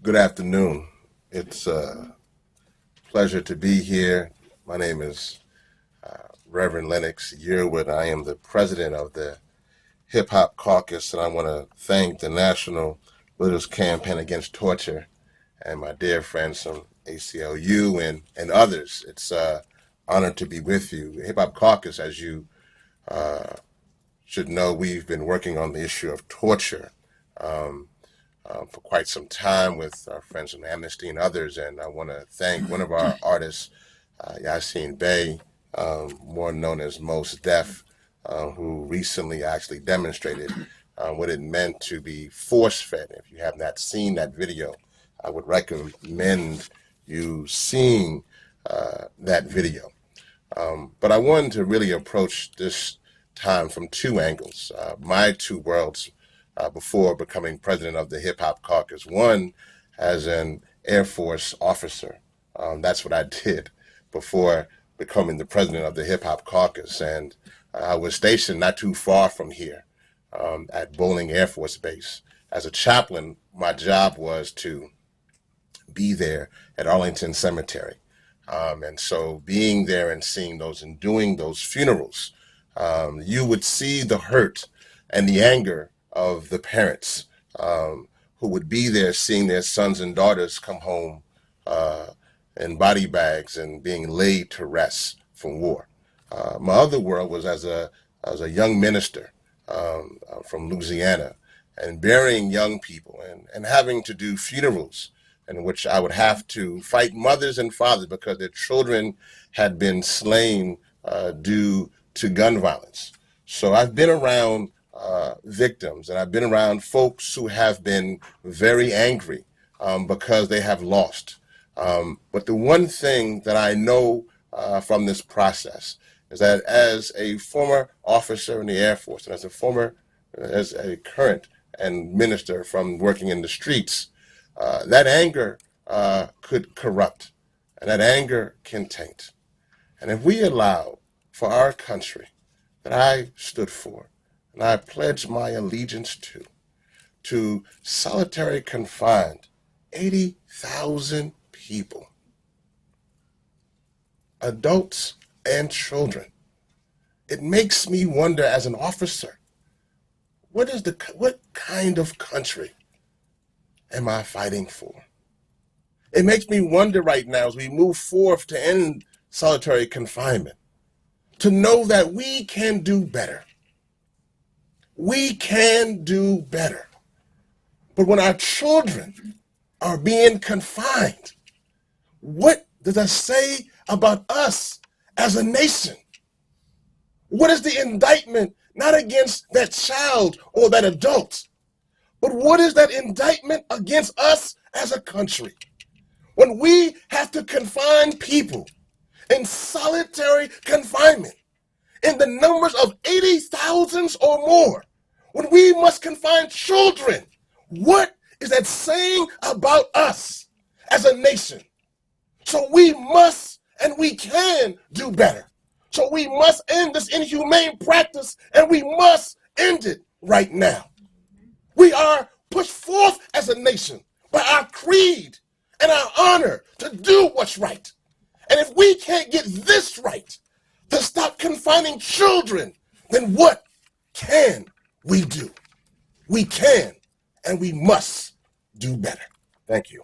Good afternoon. It's a pleasure to be here. My name is Reverend Lennox Yearwood. I am the president of the Hip Hop Caucus, and I want to thank the National Leaders Campaign Against Torture and my dear friends from ACLU and others. It's an honor to be with you. The Hip Hop Caucus, as you should know, we've been working on the issue of torture for quite some time with our friends from Amnesty and others. And I want to thank one of our artists, Yassine Bey, more known as Most Def, who recently actually demonstrated what it meant to be force-fed. If you have not seen that video, I would recommend you seeing that video. But I wanted to really approach this time from two angles. My two worlds before becoming president of the Hip Hop Caucus. One, as an Air Force officer. That's what I did before becoming the president of the Hip Hop Caucus. And I was stationed not too far from here at Bowling Air Force Base. As a chaplain, my job was to be there at Arlington Cemetery. And so being there and seeing those and doing those funerals, you would see the hurt and the anger of the parents who would be there seeing their sons and daughters come home in body bags and being laid to rest from war. My other world was as a young minister from Louisiana and burying young people and having to do funerals in which I would have to fight mothers and fathers because their children had been slain due to gun violence. So I've been around victims, and I've been around folks who have been very angry because they have lost. But the one thing that I know from this process is that as a former officer in the Air Force and as a current and minister from working in the streets, that anger could corrupt, and that anger can taint. And if we allow for our country that I stood for, and I pledge my allegiance to solitary confined 80,000 people, adults and children. It makes me wonder as an officer, what kind of country am I fighting for? It makes me wonder right now as we move forth to end solitary confinement, to know that we can do better. We can do better. But when our children are being confined, what does that say about us as a nation? What is the indictment, not against that child or that adult, but what is that indictment against us as a country? When we have to confine people in solitary confinement in the numbers of 80,000 or more, when we must confine children, what is that saying about us as a nation? So we must and we can do better. So we must end this inhumane practice, and we must end it right now. We are pushed forth as a nation by our creed and our honor to do what's right. And if we can't get this right, to stop confining children, then what can we do? We can and we must do better. Thank you.